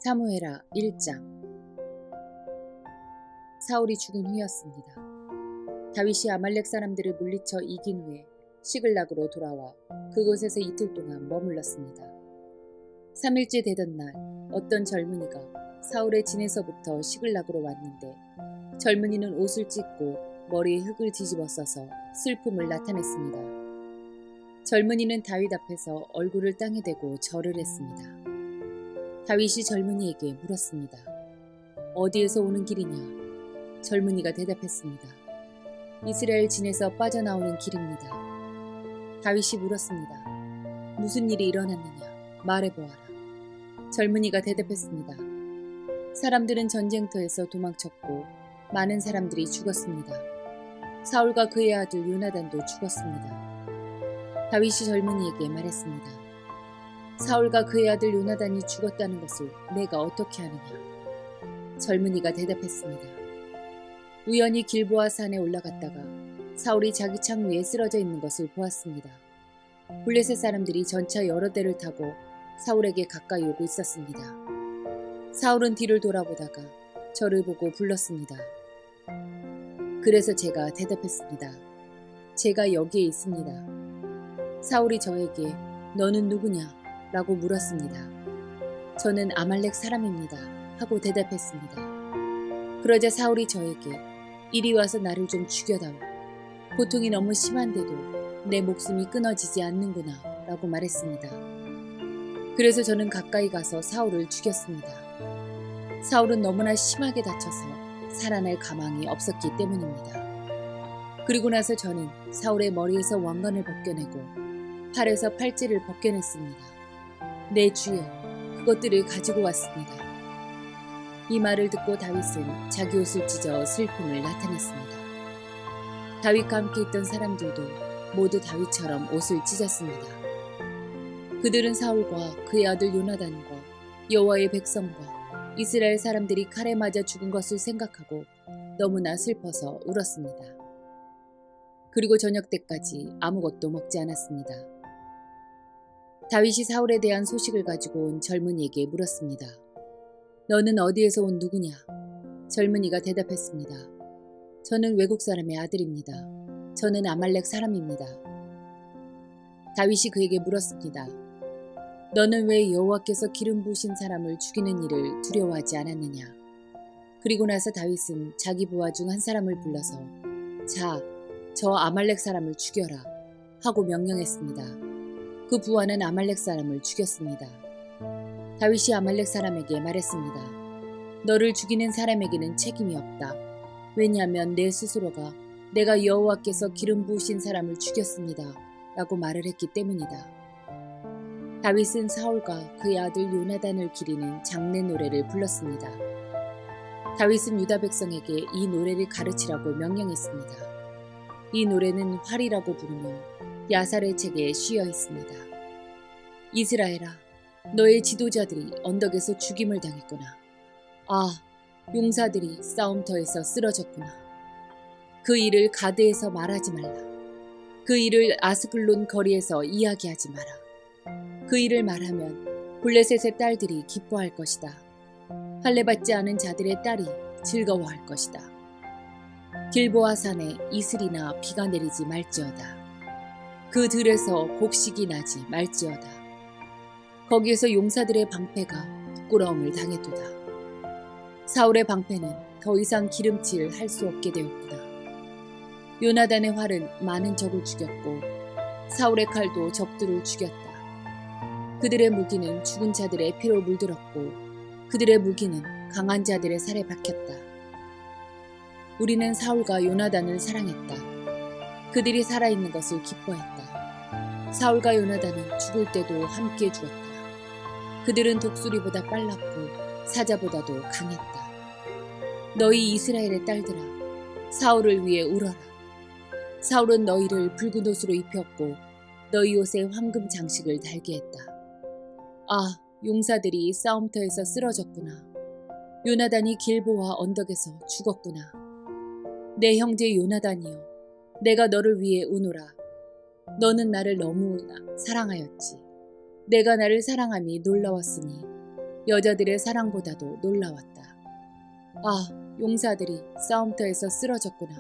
사무엘하 1장. 사울이 죽은 후였습니다. 다윗이 아말렉 사람들을 물리쳐 이긴 후에 시글락으로 돌아와 그곳에서 이틀 동안 머물렀습니다. 3일째 되던 날 어떤 젊은이가 사울의 진에서부터 시글락으로 왔는데 젊은이는 옷을 찢고 머리에 흙을 뒤집어 써서 슬픔을 나타냈습니다. 젊은이는 다윗 앞에서 얼굴을 땅에 대고 절을 했습니다. 다윗이 젊은이에게 물었습니다. 어디에서 오는 길이냐? 젊은이가 대답했습니다. 이스라엘 진에서 빠져나오는 길입니다. 다윗이 물었습니다. 무슨 일이 일어났느냐? 말해보아라. 젊은이가 대답했습니다. 사람들은 전쟁터에서 도망쳤고 많은 사람들이 죽었습니다. 사울과 그의 아들 요나단도 죽었습니다. 다윗이 젊은이에게 말했습니다. 사울과 그의 아들 요나단이 죽었다는 것을 내가 어떻게 아느냐? 젊은이가 대답했습니다. 우연히 길보아 산에 올라갔다가 사울이 자기 창 위에 쓰러져 있는 것을 보았습니다. 블레셋 사람들이 전차 여러 대를 타고 사울에게 가까이 오고 있었습니다. 사울은 뒤를 돌아보다가 저를 보고 불렀습니다. 그래서 제가 대답했습니다. 제가 여기에 있습니다. 사울이 저에게 너는 누구냐? 라고 물었습니다. 저는 아말렉 사람입니다. 하고 대답했습니다. 그러자 사울이 저에게 이리 와서 나를 좀 죽여다오. 고통이 너무 심한데도 내 목숨이 끊어지지 않는구나 라고 말했습니다. 그래서 저는 가까이 가서 사울을 죽였습니다. 사울은 너무나 심하게 다쳐서 살아날 가망이 없었기 때문입니다. 그리고 나서 저는 사울의 머리에서 왕관을 벗겨내고 팔에서 팔찌를 벗겨냈습니다. 내 주여, 그것들을 가지고 왔습니다. 이 말을 듣고 다윗은 자기 옷을 찢어 슬픔을 나타냈습니다. 다윗과 함께 있던 사람들도 모두 다윗처럼 옷을 찢었습니다. 그들은 사울과 그의 아들 요나단과 여호와의 백성과 이스라엘 사람들이 칼에 맞아 죽은 것을 생각하고 너무나 슬퍼서 울었습니다. 그리고 저녁 때까지 아무것도 먹지 않았습니다. 다윗이 사울에 대한 소식을 가지고 온 젊은이에게 물었습니다. 너는 어디에서 온 누구냐? 젊은이가 대답했습니다. 저는 외국 사람의 아들입니다. 저는 아말렉 사람입니다. 다윗이 그에게 물었습니다. 너는 왜 여호와께서 기름 부으신 사람을 죽이는 일을 두려워하지 않았느냐? 그리고 나서 다윗은 자기 부하 중 한 사람을 불러서 자, 저 아말렉 사람을 죽여라 하고 명령했습니다. 그 부하는 아말렉 사람을 죽였습니다. 다윗이 아말렉 사람에게 말했습니다. 너를 죽이는 사람에게는 책임이 없다. 왜냐하면 내 스스로가 내가 여호와께서 기름 부으신 사람을 죽였습니다. 라고 말을 했기 때문이다. 다윗은 사울과 그의 아들 요나단을 기리는 장례 노래를 불렀습니다. 다윗은 유다 백성에게 이 노래를 가르치라고 명령했습니다. 이 노래는 활이라고 부르며 야살의 책에 쉬어 있습니다. 이스라엘아, 너의 지도자들이 언덕에서 죽임을 당했구나. 아, 용사들이 싸움터에서 쓰러졌구나. 그 일을 가드에서 말하지 말라. 그 일을 아스글론 거리에서 이야기하지 마라. 그 일을 말하면 블레셋의 딸들이 기뻐할 것이다. 할례받지 않은 자들의 딸이 즐거워할 것이다. 길보아 산에 이슬이나 비가 내리지 말지어다. 그 들에서 곡식이 나지 말지어다. 거기에서 용사들의 방패가 부끄러움을 당했도다. 사울의 방패는 더 이상 기름칠 할 수 없게 되었구나. 요나단의 활은 많은 적을 죽였고 사울의 칼도 적들을 죽였다. 그들의 무기는 죽은 자들의 피로 물들었고 그들의 무기는 강한 자들의 살에 박혔다. 우리는 사울과 요나단을 사랑했다. 그들이 살아있는 것을 기뻐했다. 사울과 요나단은 죽을 때도 함께 죽었다. 그들은 독수리보다 빨랐고 사자보다도 강했다. 너희 이스라엘의 딸들아, 사울을 위해 울어라. 사울은 너희를 붉은 옷으로 입혔고 너희 옷에 황금 장식을 달게 했다. 아, 용사들이 싸움터에서 쓰러졌구나. 요나단이 길보아 언덕에서 죽었구나. 내 형제 요나단이여, 내가 너를 위해 우노라. 너는 나를 너무나 사랑하였지. 내가 나를 사랑함이 놀라웠으니 여자들의 사랑보다도 놀라웠다. 아, 용사들이 싸움터에서 쓰러졌구나.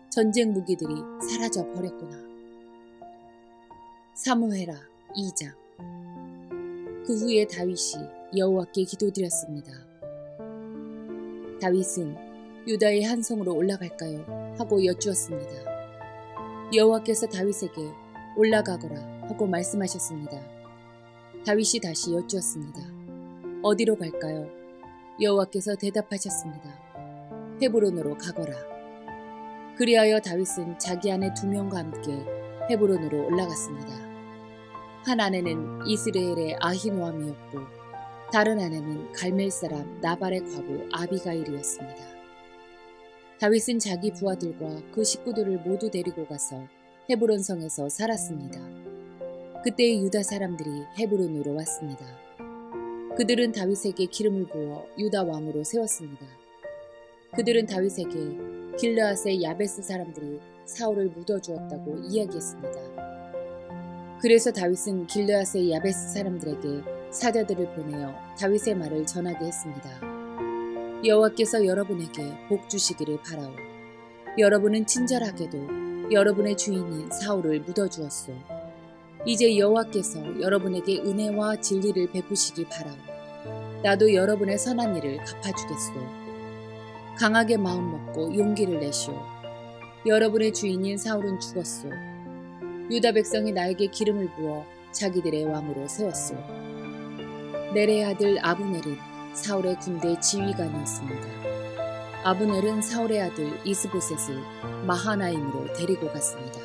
전쟁 무기들이 사라져 버렸구나. 사무엘하 2장. 그 후에 다윗이 여호와께 기도드렸습니다. 다윗은 유다의 한 성으로 올라갈까요? 하고 여쭈었습니다. 여호와께서 다윗에게 올라가거라 하고 말씀하셨습니다. 다윗이 다시 여쭈었습니다. 어디로 갈까요? 여호와께서 대답하셨습니다. 헤브론으로 가거라. 그리하여 다윗은 자기 아내 2명과 함께 헤브론으로 올라갔습니다. 한 아내는 이스라엘의 아히노암이었고 다른 아내는 갈멜 사람 나발의 과부 아비가일이었습니다. 다윗은 자기 부하들과 그 식구들을 모두 데리고 가서 헤브론 성에서 살았습니다. 그때 유다 사람들이 헤브론으로 왔습니다. 그들은 다윗에게 기름을 부어 유다 왕으로 세웠습니다. 그들은 다윗에게 길르앗의 야베스 사람들이 사울을 묻어주었다고 이야기했습니다. 그래서 다윗은 길르앗의 야베스 사람들에게 사자들을 보내어 다윗의 말을 전하게 했습니다. 여호와께서 여러분에게 복 주시기를 바라오. 여러분은 친절하게도 여러분의 주인인 사울을 묻어주었소. 이제 여호와께서 여러분에게 은혜와 진리를 베푸시기 바라오. 나도 여러분의 선한 일을 갚아주겠소. 강하게 마음 먹고 용기를 내시오. 여러분의 주인인 사울은 죽었소. 유다 백성이 나에게 기름을 부어 자기들의 왕으로 세웠소. 넬의 아들 아브넬은 사울의 군대 지휘관이었습니다. 아브넬은 사울의 아들 이스보셋을 마하나임으로 데리고 갔습니다.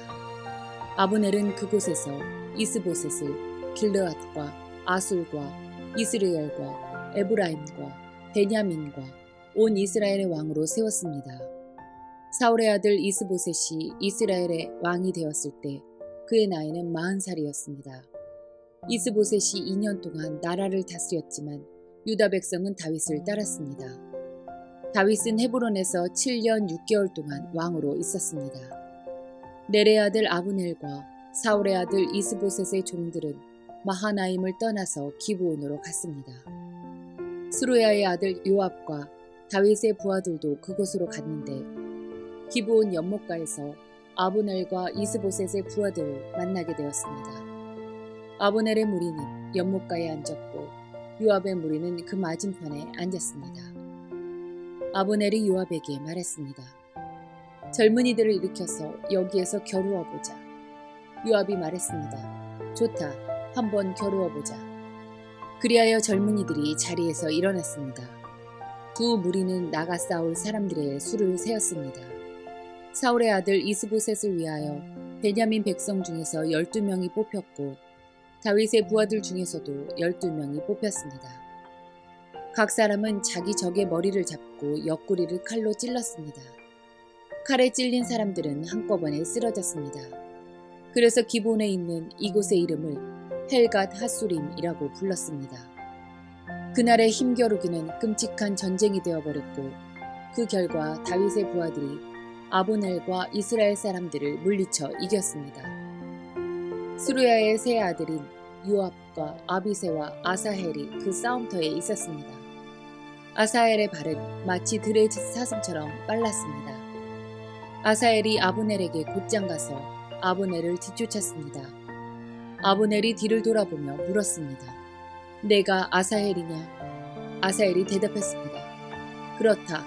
아브넬은 그곳에서 이스보셋을 길르앗과 아술과 이스라엘과 에브라임과 베냐민과 온 이스라엘의 왕으로 세웠습니다. 사울의 아들 이스보셋이 이스라엘의 왕이 되었을 때 그의 나이는 40살이었습니다. 이스보셋이 2년 동안 나라를 다스렸지만 유다 백성은 다윗을 따랐습니다. 다윗은 헤브론에서 7년 6개월 동안 왕으로 있었습니다. 넬의 아들 아브넬과 사울의 아들 이스보셋의 종들은 마하나임을 떠나서 기브온으로 갔습니다. 스루야의 아들 요압과 다윗의 부하들도 그곳으로 갔는데 기브온 연못가에서 아브넬과 이스보셋의 부하들을 만나게 되었습니다. 아브넬의 무리는 연못가에 앉았고 요압의 무리는 그 맞은편에 앉았습니다. 아브넬이 요압에게 말했습니다. 젊은이들을 일으켜서 여기에서 겨루어보자. 요압이 말했습니다. 좋다. 한번 겨루어보자. 그리하여 젊은이들이 자리에서 일어났습니다. 두 무리는 나가 싸울 사람들의 수를 세었습니다. 사울의 아들 이스보셋을 위하여 베냐민 백성 중에서 12명이 뽑혔고 다윗의 부하들 중에서도 12명이 뽑혔습니다. 각 사람은 자기 적의 머리를 잡고 옆구리를 칼로 찔렀습니다. 칼에 찔린 사람들은 한꺼번에 쓰러졌습니다. 그래서 기본에 있는 이곳의 이름을 헬갓 핫수림이라고 불렀습니다. 그날의 힘겨루기는 끔찍한 전쟁이 되어버렸고 그 결과 다윗의 부하들이 아브넬과 이스라엘 사람들을 물리쳐 이겼습니다. 스루야의 세 아들인 요압과 아비새와 아사헬이 그 싸움터에 있었습니다. 아사헬의 발은 마치 들의 사슴처럼 빨랐습니다. 아사헬이 아브넬에게 곧장 가서 아브넬을 뒤쫓았습니다. 아브넬이 뒤를 돌아보며 물었습니다. 내가 아사헬이냐? 아사헬이 대답했습니다. 그렇다.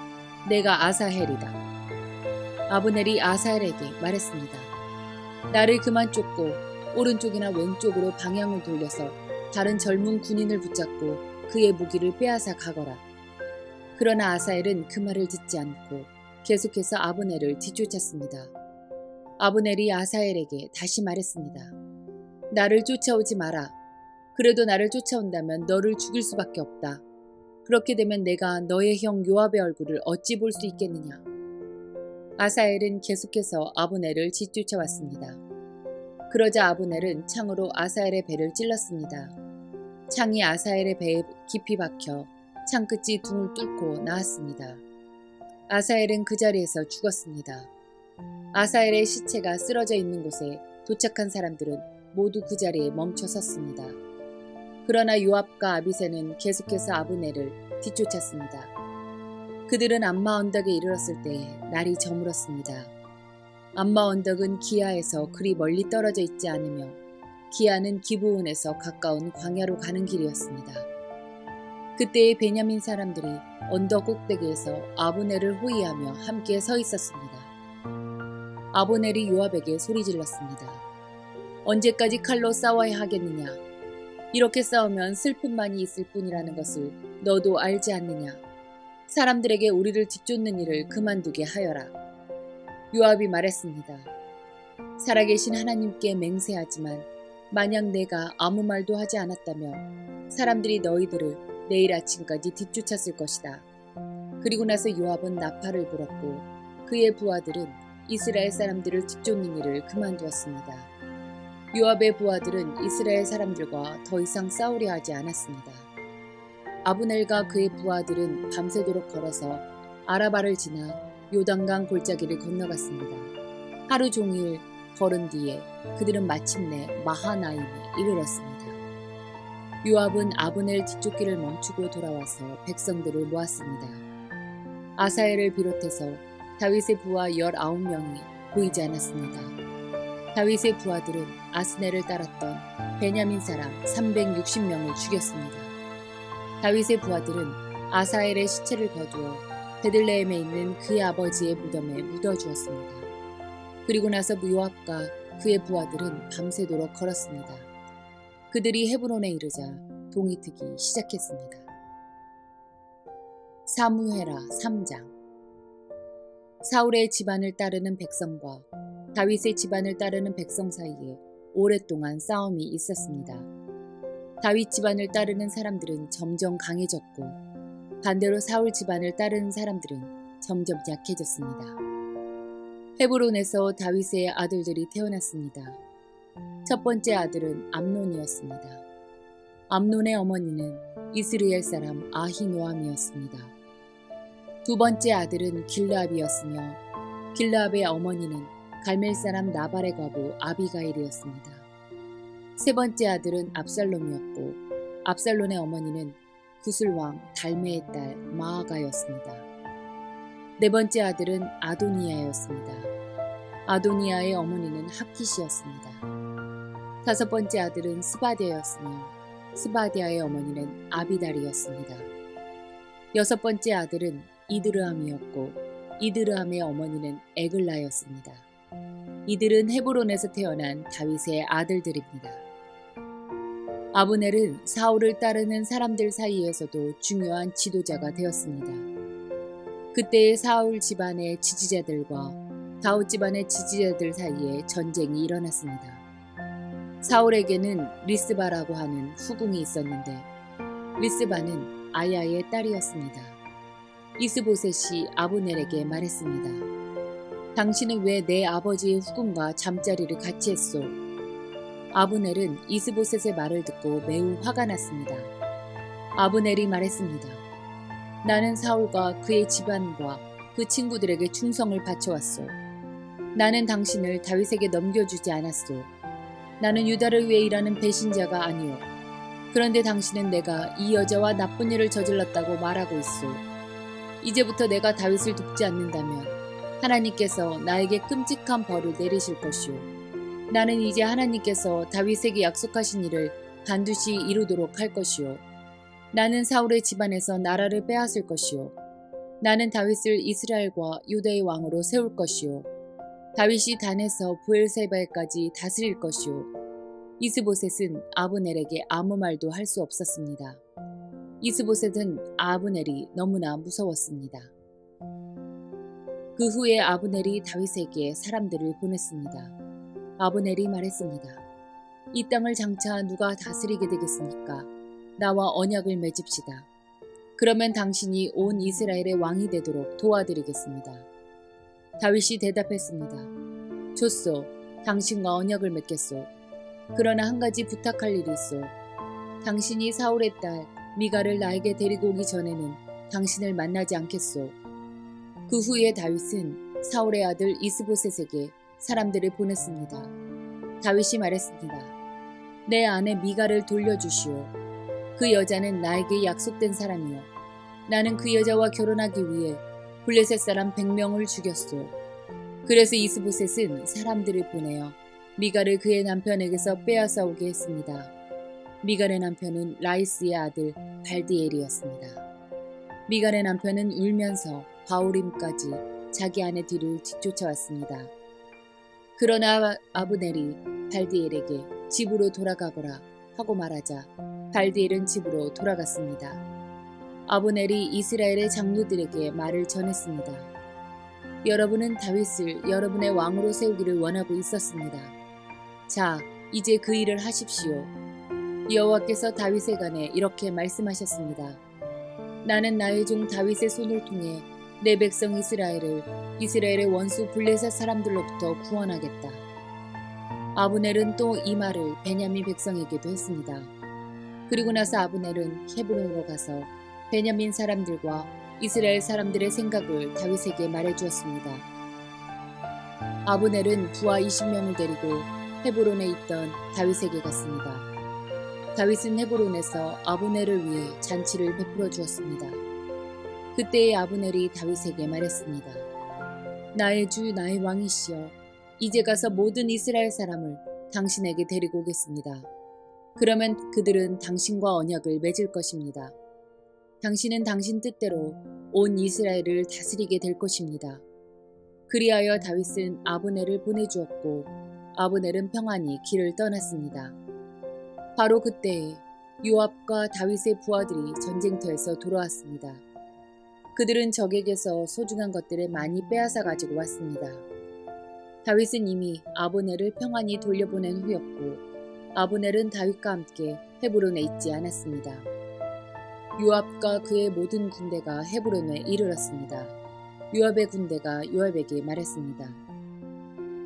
내가 아사헬이다. 아브넬이 아사헬에게 말했습니다. 나를 그만 쫓고 오른쪽이나 왼쪽으로 방향을 돌려서 다른 젊은 군인을 붙잡고 그의 무기를 빼앗아 가거라. 그러나 아사헬은 그 말을 듣지 않고 계속해서 아브넬을 뒤쫓았습니다. 아브넬이 아사헬에게 다시 말했습니다. 나를 쫓아오지 마라. 그래도 나를 쫓아온다면 너를 죽일 수밖에 없다. 그렇게 되면 내가 너의 형 요압의 얼굴을 어찌 볼 수 있겠느냐. 아사헬은 계속해서 아브넬을 뒤쫓아왔습니다. 그러자 아브넬은 창으로 아사헬의 배를 찔렀습니다. 창이 아사헬의 배에 깊이 박혀 창끝이 둥을 뚫고 나왔습니다. 아사헬은 그 자리에서 죽었습니다. 아사헬의 시체가 쓰러져 있는 곳에 도착한 사람들은 모두 그 자리에 멈춰 섰습니다. 그러나 요압과 아비새는 계속해서 아브넬을 뒤쫓았습니다. 그들은 암마 언덕에 이르렀을 때 날이 저물었습니다. 암마 언덕은 기아에서 그리 멀리 떨어져 있지 않으며 기아는 기브온에서 가까운 광야로 가는 길이었습니다. 그때의 베냐민 사람들이 언덕 꼭대기에서 아브넬을 호위하며 함께 서 있었습니다. 아브넬이 요압에게 소리질렀습니다. 언제까지 칼로 싸워야 하겠느냐? 이렇게 싸우면 슬픔만이 있을 뿐이라는 것을 너도 알지 않느냐? 사람들에게 우리를 뒤쫓는 일을 그만두게 하여라. 요압이 말했습니다. 살아계신 하나님께 맹세하지만 만약 내가 아무 말도 하지 않았다면 사람들이 너희들을 내일 아침까지 뒤쫓았을 것이다. 그리고 나서 요압은 나팔을 불었고 그의 부하들은 이스라엘 사람들을 뒤쫓는 일을 그만두었습니다. 요압의 부하들은 이스라엘 사람들과 더 이상 싸우려 하지 않았습니다. 아브넬과 그의 부하들은 밤새도록 걸어서 아라바를 지나 요단강 골짜기를 건너갔습니다. 하루 종일 걸은 뒤에 그들은 마침내 마하나임에 이르렀습니다. 요압은 아브넬 뒤쫓기를 멈추고 돌아와서 백성들을 모았습니다. 아사엘을 비롯해서 다윗의 부하 19명이 보이지 않았습니다. 다윗의 부하들은 아스넬을 따랐던 베냐민 사람 360명을 죽였습니다. 다윗의 부하들은 아사엘의 시체를 거두어 베들레헴에 있는 그의 아버지의 무덤에 묻어주었습니다. 그리고 나서 요압과 그의 부하들은 밤새도록 걸었습니다. 그들이 헤브론에 이르자 동이 트기 시작했습니다. 사무엘하 3장. 사울의 집안을 따르는 백성과 다윗의 집안을 따르는 백성 사이에 오랫동안 싸움이 있었습니다. 다윗 집안을 따르는 사람들은 점점 강해졌고 반대로 사울 집안을 따르는 사람들은 점점 약해졌습니다. 헤브론에서 다윗의 아들들이 태어났습니다. 첫 번째 아들은 암논이었습니다. 암논의 어머니는 이스라엘 사람 아히노암이었습니다. 두 번째 아들은 길르압이었으며 길르압의 어머니는 갈멜 사람 나발의 과부 아비가일이었습니다. 세 번째 아들은 압살롬이었고 압살롬의 어머니는 구슬왕 달메의 딸 마아가였습니다. 네 번째 아들은 아도니아였습니다. 아도니아의 어머니는 하킷이었습니다. 다섯 번째 아들은 스바디아였으며 스바디아의 어머니는 아비달이었습니다. 여섯 번째 아들은 이드르함이었고 이드르함의 어머니는 에글라였습니다. 이들은 헤브론에서 태어난 다윗의 아들들입니다. 아브넬은 사울을 따르는 사람들 사이에서도 중요한 지도자가 되었습니다. 그때의 사울 집안의 지지자들과 다윗 집안의 지지자들 사이에 전쟁이 일어났습니다. 사울에게는 리스바라고 하는 후궁이 있었는데 리스바는 아야의 딸이었습니다. 이스보셋이 아브넬에게 말했습니다. 당신은 왜 내 아버지의 후궁과 잠자리를 같이 했소? 아브넬은 이스보셋의 말을 듣고 매우 화가 났습니다. 아브넬이 말했습니다. 나는 사울과 그의 집안과 그 친구들에게 충성을 바쳐왔소. 나는 당신을 다윗에게 넘겨주지 않았소. 나는 유다를 위해 일하는 배신자가 아니오. 그런데 당신은 내가 이 여자와 나쁜 일을 저질렀다고 말하고 있소. 이제부터 내가 다윗을 돕지 않는다면 하나님께서 나에게 끔찍한 벌을 내리실 것이오. 나는 이제 하나님께서 다윗에게 약속하신 일을 반드시 이루도록 할 것이오. 나는 사울의 집안에서 나라를 빼앗을 것이오. 나는 다윗을 이스라엘과 유다의 왕으로 세울 것이오. 다윗이 단에서 브엘세바에까지 다스릴 것이오. 이스보셋은 아브넬에게 아무 말도 할 수 없었습니다. 이스보셋은 아브넬이 너무나 무서웠습니다. 그 후에 아브넬이 다윗에게 사람들을 보냈습니다. 아브넬이 말했습니다. 이 땅을 장차 누가 다스리게 되겠습니까? 나와 언약을 맺읍시다. 그러면 당신이 온 이스라엘의 왕이 되도록 도와드리겠습니다. 다윗이 대답했습니다. 좋소. 당신과 언약을 맺겠소. 그러나 한 가지 부탁할 일이 있소. 당신이 사울의 딸 미가를 나에게 데리고 오기 전에는 당신을 만나지 않겠소. 그 후에 다윗은 사울의 아들 이스보셋에게 사람들을 보냈습니다. 다윗이 말했습니다. 내 아내 미가를 돌려주시오. 그 여자는 나에게 약속된 사람이요. 나는 그 여자와 결혼하기 위해 블레셋 사람 100명을 죽였소. 그래서 이스보셋은 사람들을 보내어 미갈을 그의 남편에게서 빼앗아 오게 했습니다. 미갈의 남편은 라이스의 아들 발디엘이었습니다. 미갈의 남편은 울면서 바울임까지 자기 아내 뒤를 뒤쫓아왔습니다. 그러나 아브넬이 발디엘에게 집으로 돌아가거라 하고 말하자 발디엘은 집으로 돌아갔습니다. 아브넬이 이스라엘의 장로들에게 말을 전했습니다. 여러분은 다윗을 여러분의 왕으로 세우기를 원하고 있었습니다. 자, 이제 그 일을 하십시오. 여호와께서 다윗에 관해 이렇게 말씀하셨습니다. 나는 나의 종 다윗의 손을 통해 내 백성 이스라엘의 원수 블레셋 사람들로부터 구원하겠다. 아브넬은 또 이 말을 베냐민 백성에게도 했습니다. 그리고 나서 아브넬은 헤브론으로 가서 베냐민 사람들과 이스라엘 사람들의 생각을 다윗에게 말해주었습니다. 아브넬은 부하 20명을 데리고 헤브론에 있던 다윗에게 갔습니다. 다윗은 헤브론에서 아브넬을 위해 잔치를 베풀어 주었습니다. 그때의 아브넬이 다윗에게 말했습니다. 나의 주 나의 왕이시여, 이제 가서 모든 이스라엘 사람을 당신에게 데리고 오겠습니다. 그러면 그들은 당신과 언약을 맺을 것입니다. 당신은 당신 뜻대로 온 이스라엘을 다스리게 될 것입니다. 그리하여 다윗은 아브넬을 보내주었고 아브넬은 평안히 길을 떠났습니다. 바로 그때에 요압과 다윗의 부하들이 전쟁터에서 돌아왔습니다. 그들은 적에게서 소중한 것들을 많이 빼앗아 가지고 왔습니다. 다윗은 이미 아브넬을 평안히 돌려보낸 후였고 아브넬은 다윗과 함께 헤브론에 있지 않았습니다. 요압과 그의 모든 군대가 헤브론에 이르렀습니다. 요압의 군대가 요압에게 말했습니다.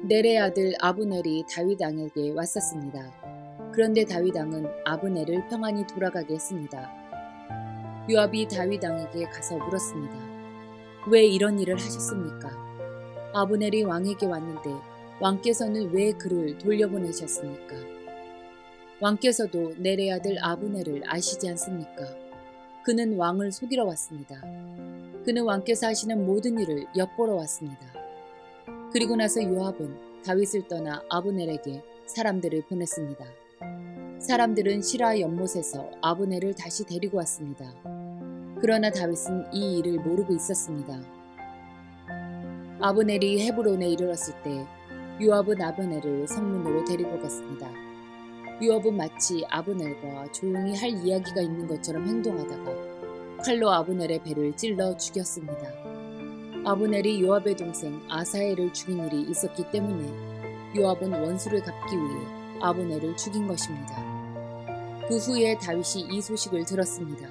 넬의 아들 아브넬이 다윗 왕에게 왔었습니다. 그런데 다윗 왕은 아브넬을 평안히 돌아가게 했습니다. 요압이 다윗 왕에게 가서 물었습니다. 왜 이런 일을 하셨습니까? 아브넬이 왕에게 왔는데 왕께서는 왜 그를 돌려보내셨습니까? 왕께서도 넬의 아들 아브넬을 아시지 않습니까? 그는 왕을 속이러 왔습니다. 그는 왕께서 하시는 모든 일을 엿보러 왔습니다. 그리고 나서 요압은 다윗을 떠나 아브넬에게 사람들을 보냈습니다. 사람들은 시라 연못에서 아브넬을 다시 데리고 왔습니다. 그러나 다윗은 이 일을 모르고 있었습니다. 아브넬이 헤브론에 이르렀을 때 요압은 아브넬을 성문으로 데리고 갔습니다. 요압은 마치 아브넬과 조용히 할 이야기가 있는 것처럼 행동하다가 칼로 아브넬의 배를 찔러 죽였습니다. 아브넬이 요압의 동생 아사엘을 죽인 일이 있었기 때문에 요압은 원수를 갚기 위해 아브넬을 죽인 것입니다. 그 후에 다윗이 이 소식을 들었습니다.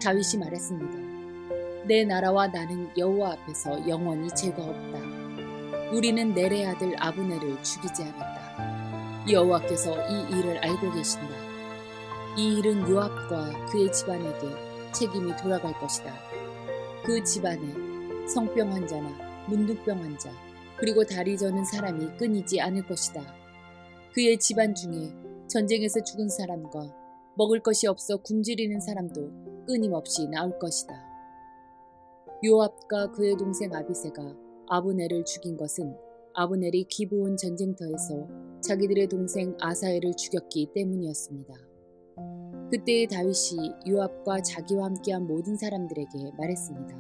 다윗이 말했습니다. 내 나라와 나는 여호와 앞에서 영원히 죄가 없다. 우리는 넬의 아들 아브넬을 죽이지 않았다. 여호와께서 이 일을 알고 계신다. 이 일은 요압과 그의 집안에게 책임이 돌아갈 것이다. 그 집안에 성병 환자나 문둥병 환자 그리고 다리 저는 사람이 끊이지 않을 것이다. 그의 집안 중에 전쟁에서 죽은 사람과 먹을 것이 없어 굶주리는 사람도 끊임없이 나올 것이다. 요압과 그의 동생 아비새가 아브넬을 죽인 것은 아브넬이 기브온 전쟁터에서 자기들의 동생 아사엘을 죽였기 때문이었습니다. 그때의 다윗이 요압과 자기와 함께한 모든 사람들에게 말했습니다.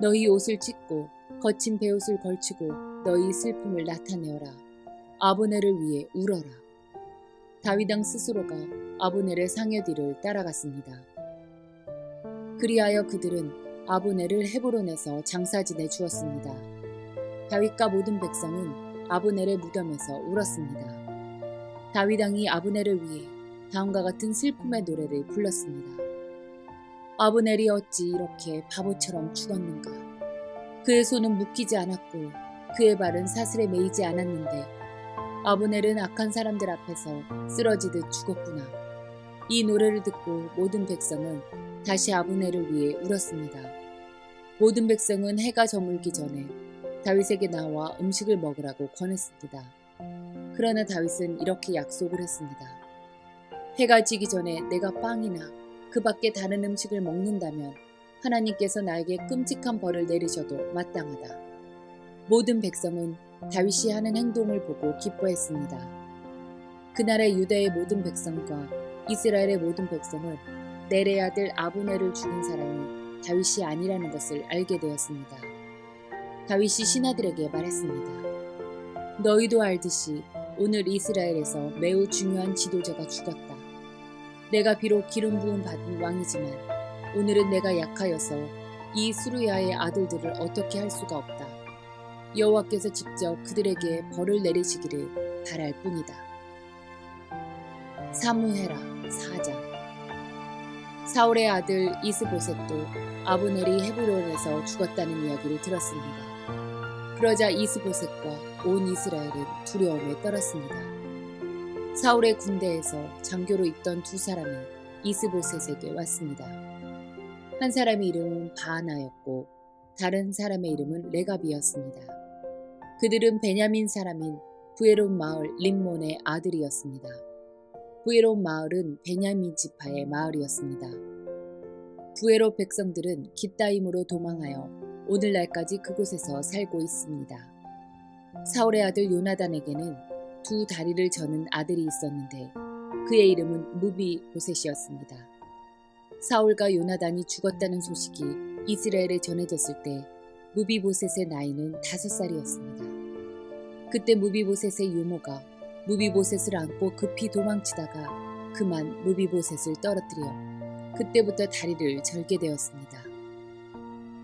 너희 옷을 찢고 거친 베옷을 걸치고 너희 슬픔을 나타내어라. 아브넬을 위해 울어라. 다윗 왕 스스로가 아브넬의 상여 뒤를 따라갔습니다. 그리하여 그들은 아브넬을 헤브론에서 장사지내 주었습니다. 다윗과 모든 백성은 아브넬의 무덤에서 울었습니다. 다윗 왕이 아브넬을 위해 다음과 같은 슬픔의 노래를 불렀습니다. 아브넬이 어찌 이렇게 바보처럼 죽었는가. 그의 손은 묶이지 않았고 그의 발은 사슬에 매이지 않았는데 아브넬은 악한 사람들 앞에서 쓰러지듯 죽었구나. 이 노래를 듣고 모든 백성은 다시 아브넬을 위해 울었습니다. 모든 백성은 해가 저물기 전에 다윗에게 나와 음식을 먹으라고 권했습니다. 그러나 다윗은 이렇게 약속을 했습니다. 해가 지기 전에 내가 빵이나 그 밖에 다른 음식을 먹는다면 하나님께서 나에게 끔찍한 벌을 내리셔도 마땅하다. 모든 백성은 다윗이 하는 행동을 보고 기뻐했습니다. 그날의 유다의 모든 백성과 이스라엘의 모든 백성은 넬의 아들 아브넬을 죽인 사람이 다윗이 아니라는 것을 알게 되었습니다. 다윗이 신하들에게 말했습니다. 너희도 알듯이 오늘 이스라엘에서 매우 중요한 지도자가 죽었다. 내가 비록 기름 부음 받은 왕이지만 오늘은 내가 약하여서 이 수르야의 아들들을 어떻게 할 수가 없다. 여호와께서 직접 그들에게 벌을 내리시기를 바랄 뿐이다. 사무엘하 4장. 사울의 아들 이스보셋도 아브넬이 헤브론에서 죽었다는 이야기를 들었습니다. 그러자 이스보셋과 온 이스라엘은 두려움에 떨었습니다. 사울의 군대에서 장교로 있던 두 사람이 이스보셋에게 왔습니다. 한 사람의 이름은 바하나였고 다른 사람의 이름은 레갑이었습니다. 그들은 베냐민 사람인 부에론 마을 림몬의 아들이었습니다. 부에롯 마을은 베냐민 지파의 마을이었습니다. 부에롯 백성들은 깃다임으로 도망하여 오늘날까지 그곳에서 살고 있습니다. 사울의 아들 요나단에게는 두 다리를 저는 아들이 있었는데 그의 이름은 무비보셋이었습니다. 사울과 요나단이 죽었다는 소식이 이스라엘에 전해졌을 때 무비보셋의 나이는 5살이었습니다. 그때 무비보셋의 유모가 무비보셋을 안고 급히 도망치다가 그만 무비보셋을 떨어뜨려 그때부터 다리를 절게 되었습니다.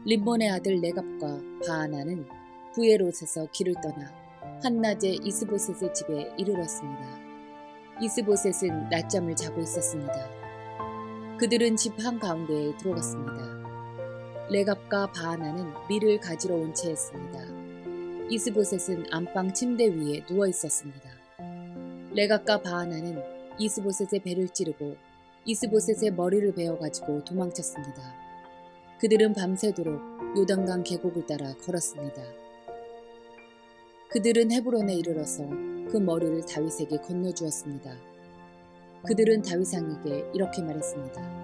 림몬의 아들 레갑과 바하나는 부에롯에서 길을 떠나 한낮에 이스보셋의 집에 이르렀습니다. 이스보셋은 낮잠을 자고 있었습니다. 그들은 집 한가운데에 들어갔습니다. 레갑과 바하나는 밀을 가지러 온 채였습니다. 이스보셋은 안방 침대 위에 누워 있었습니다. 레갑과 바하나는 이스보셋의 배를 찌르고 이스보셋의 머리를 베어가지고 도망쳤습니다. 그들은 밤새도록 요단강 계곡을 따라 걸었습니다. 그들은 헤브론에 이르러서 그 머리를 다윗에게 건너주었습니다. 그들은 다윗왕에게 이렇게 말했습니다.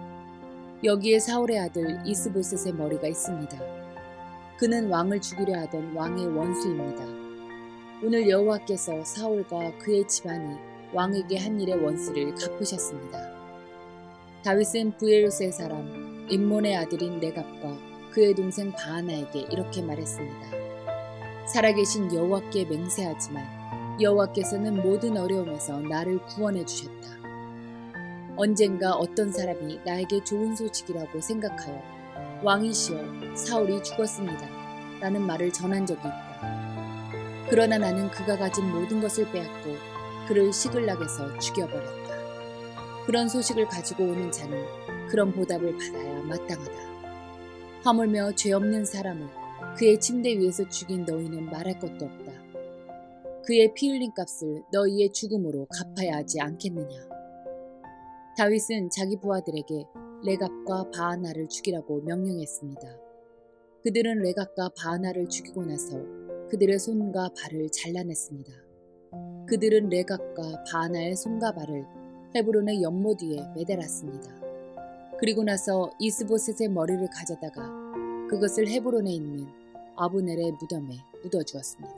여기에 사울의 아들 이스보셋의 머리가 있습니다. 그는 왕을 죽이려 하던 왕의 원수입니다. 오늘 여호와께서 사울과 그의 집안이 왕에게 한 일의 원수를 갚으셨습니다. 다윗은 부에롯의 사람 임몬의 아들인 레갑과 그의 동생 바하나에게 이렇게 말했습니다. 살아계신 여호와께 맹세하지만 여호와께서는 모든 어려움에서 나를 구원해 주셨다. 언젠가 어떤 사람이 나에게 좋은 소식이라고 생각하여 왕이시여 사울이 죽었습니다. 라는 말을 전한 적이 있다. 그러나 나는 그가 가진 모든 것을 빼앗고 그를 시글락에서 죽여버렸다. 그런 소식을 가지고 오는 자는 그런 보답을 받아야 마땅하다. 하물며 죄 없는 사람을 그의 침대 위에서 죽인 너희는 말할 것도 없다. 그의 피 흘린 값을 너희의 죽음으로 갚아야 하지 않겠느냐. 다윗은 자기 부하들에게 레갑과 바하나를 죽이라고 명령했습니다. 그들은 레갑과 바하나를 죽이고 나서 그들의 손과 발을 잘라냈습니다. 그들은 레갑과 바하나의 손과 발을 헤브론의 연못 위에 매달았습니다. 그리고 나서 이스보셋의 머리를 가져다가 그것을 헤브론에 있는 아브넬의 무덤에 묻어주었습니다.